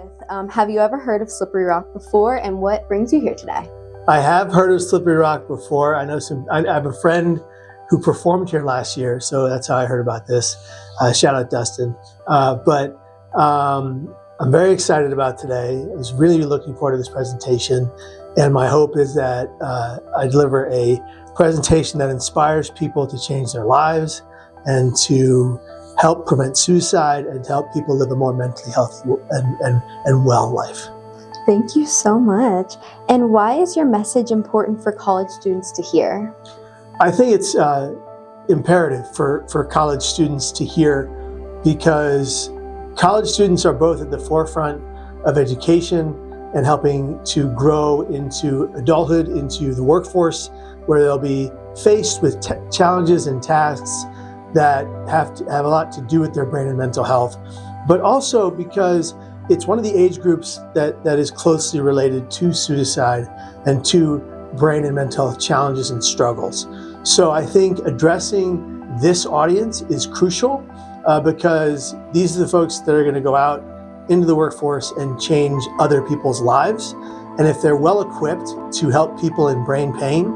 with, have you ever heard of Slippery Rock before, and what brings you here today? I have heard of Slippery Rock before. I have a friend who performed here last year, so that's how I heard about this. Shout out Dustin. But I'm very excited about today. I was really looking forward to this presentation, and my hope is that I deliver a presentation that inspires people to change their lives and to help prevent suicide and to help people live a more mentally healthy and well life. Thank you so much. And why is your message important for college students to hear? I think it's imperative for college students to hear, because college students are both at the forefront of education and helping to grow into adulthood, into the workforce, where they'll be faced with challenges and tasks that have a lot to do with their brain and mental health, but also because it's one of the age groups that is closely related to suicide and to brain and mental health challenges and struggles. So I think addressing this audience is crucial because these are the folks that are going to go out into the workforce and change other people's lives. And if they're well equipped to help people in brain pain,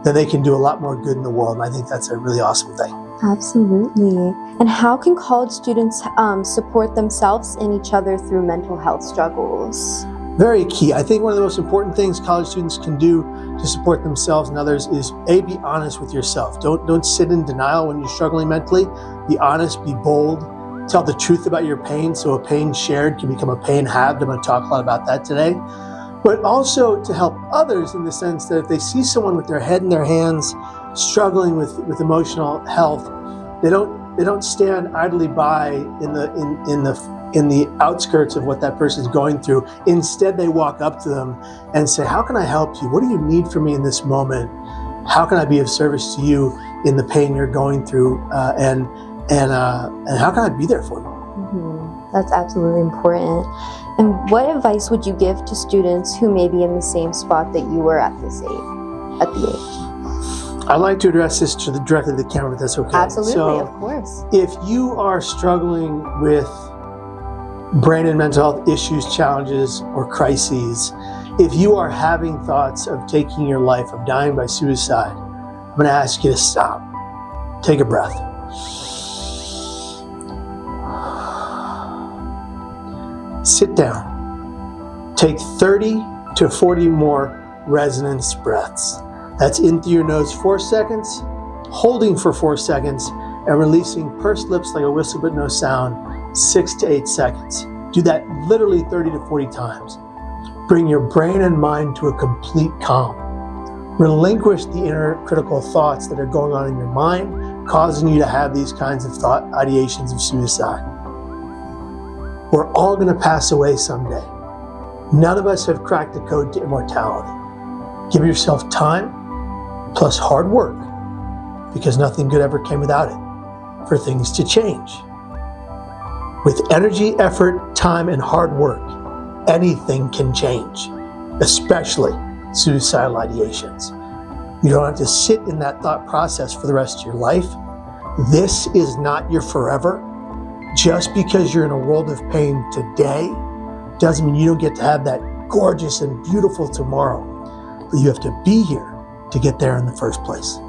then they can do a lot more good in the world. And I think that's a really awesome thing. Absolutely. And how can college students support themselves and each other through mental health struggles? Very key. I think one of the most important things college students can do to support themselves and others is be honest with yourself. Don't sit in denial when you're struggling mentally. Be honest, be bold, tell the truth about your pain, so a pain shared can become a pain halved. I'm going to talk a lot about that today. But also to help others in the sense that if they see someone with their head in their hands struggling with emotional health, they don't stand idly by in the outskirts of what that person is going through. Instead, they walk up to them and say, "How can I help you? What do you need from me in this moment? How can I be of service to you in the pain you're going through? And how can I be there for you?" Mm-hmm. That's absolutely important. And what advice would you give to students who may be in the same spot that you were at the age? I'd like to address this directly to the camera, if that's okay. Absolutely, so, of course. If you are struggling with brain and mental health issues, challenges, or crises, if you are having thoughts of taking your life, of dying by suicide, I'm going to ask you to stop. Take a breath. Sit down. Take 30 to 40 more resonance breaths. That's in through your nose 4 seconds, holding for 4 seconds, and releasing pursed lips like a whistle but no sound, 6 to 8 seconds. Do that literally 30 to 40 times. Bring your brain and mind to a complete calm. Relinquish the inner critical thoughts that are going on in your mind, causing you to have these kinds of ideations of suicide. We're all going to pass away someday. None of us have cracked the code to immortality. Give yourself time plus hard work, because nothing good ever came without it, for things to change. With energy, effort, time, and hard work, anything can change, especially suicidal ideations. You don't have to sit in that thought process for the rest of your life. This is not your forever. Just because you're in a world of pain today doesn't mean you don't get to have that gorgeous and beautiful tomorrow. But you have to be here to get there in the first place.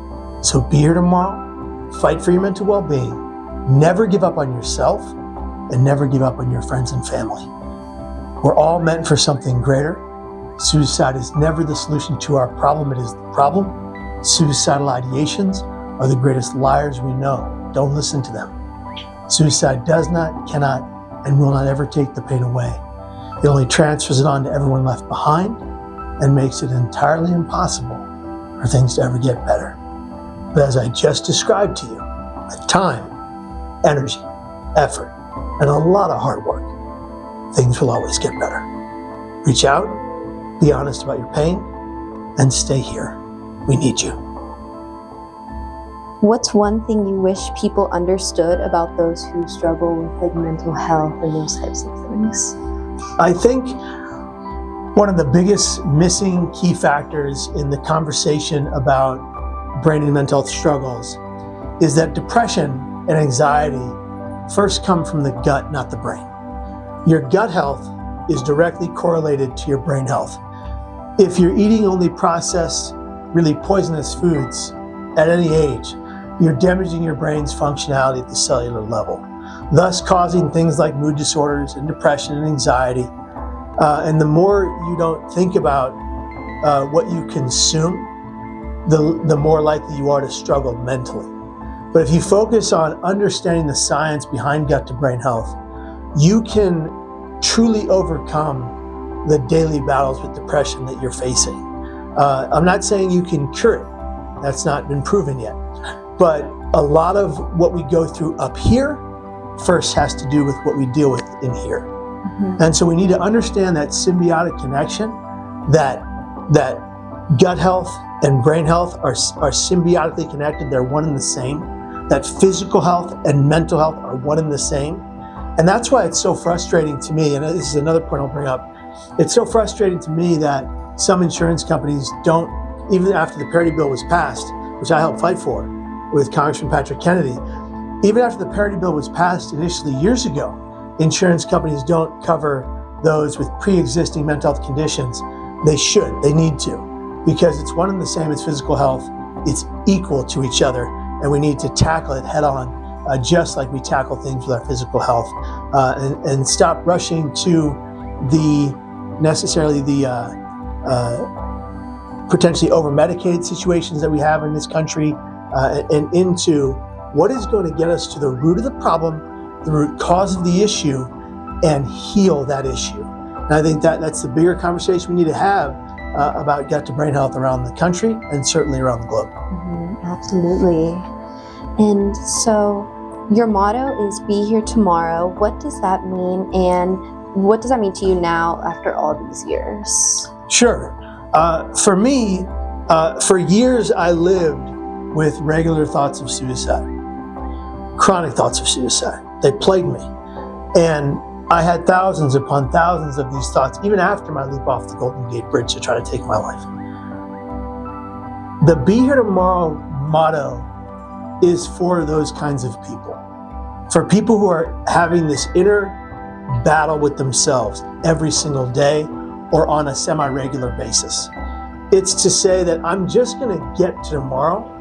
So be here tomorrow, fight for your mental well-being, never give up on yourself, and never give up on your friends and family. We're all meant for something greater. Suicide is never the solution to our problem, it is the problem. Suicidal ideations are the greatest liars we know. Don't listen to them. Suicide does not, cannot, and will not ever take the pain away. It only transfers it on to everyone left behind and makes it entirely impossible for things to ever get better. But as I just described to you, with time, energy, effort, and a lot of hard work, things will always get better. Reach out, be honest about your pain, and stay here. We need you. What's one thing you wish people understood about those who struggle with mental health and those types of things? I think one of the biggest missing key factors in the conversation about brain and mental health struggles is that depression and anxiety first come from the gut, not the brain. Your gut health is directly correlated to your brain health. If you're eating only processed, really poisonous foods at any age, you're damaging your brain's functionality at the cellular level, thus causing things like mood disorders and depression and anxiety. And the more you don't think about what you consume, the more likely you are to struggle mentally. But if you focus on understanding the science behind gut to brain health, you can truly overcome the daily battles with depression that you're facing. I'm not saying you can cure it. That's not been proven yet. But a lot of what we go through up here first has to do with what we deal with in here. Mm-hmm. And so we need to understand that symbiotic connection, that gut health and brain health are symbiotically connected. They're one and the same. That physical health and mental health are one and the same. And that's why it's so frustrating to me, and this is another point I'll bring up, it's so frustrating to me that some insurance companies don't, even after the parity bill was passed, which I helped fight for with Congressman Patrick Kennedy, even after the parity bill was passed initially years ago, insurance companies don't cover those with pre-existing mental health conditions. They should, they need to, because it's one and the same as physical health. It's equal to each other, and we need to tackle it head on, just like we tackle things with our physical health, and stop rushing to necessarily the potentially over-medicated situations that we have in this country, and into what is going to get us to the root of the problem, the root cause of the issue, and heal that issue. And I think that's the bigger conversation we need to have about gut to brain health around the country and certainly around the globe. Mm-hmm, absolutely. And so your motto is "Be Here Tomorrow." What does that mean, and what does that mean to you now after all these years? Sure. For me, for years I lived with regular thoughts of suicide, chronic thoughts of suicide. They plagued me. And I had thousands upon thousands of these thoughts, even after my leap off the Golden Gate Bridge to try to take my life. The Be Here Tomorrow motto is for those kinds of people. For people who are having this inner battle with themselves every single day or on a semi-regular basis. It's to say that I'm just going to get to tomorrow,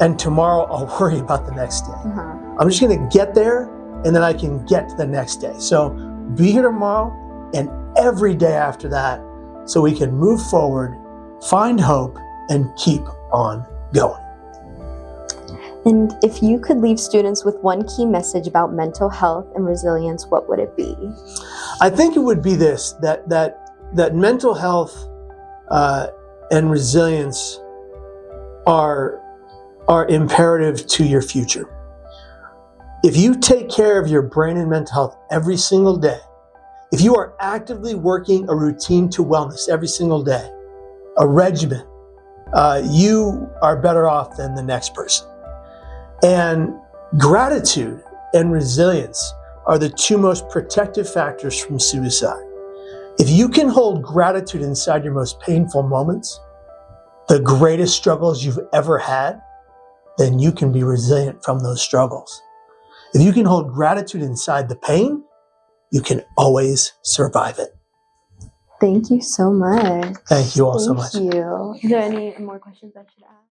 and tomorrow I'll worry about the next day. Mm-hmm. I'm just going to get there, and then I can get to the next day. So be here tomorrow and every day after that, so we can move forward, find hope, and keep on going. And if you could leave students with one key message about mental health and resilience, what would it be? I think it would be this, that mental health and resilience are imperative to your future. If you take care of your brain and mental health every single day, if you are actively working a routine to wellness every single day, a regimen, you are better off than the next person. And gratitude and resilience are the two most protective factors from suicide. If you can hold gratitude inside your most painful moments, the greatest struggles you've ever had, then you can be resilient from those struggles. If you can hold gratitude inside the pain, you can always survive it. Thank you so much. Thank you all so much. Thank you. Is there any more questions I should ask?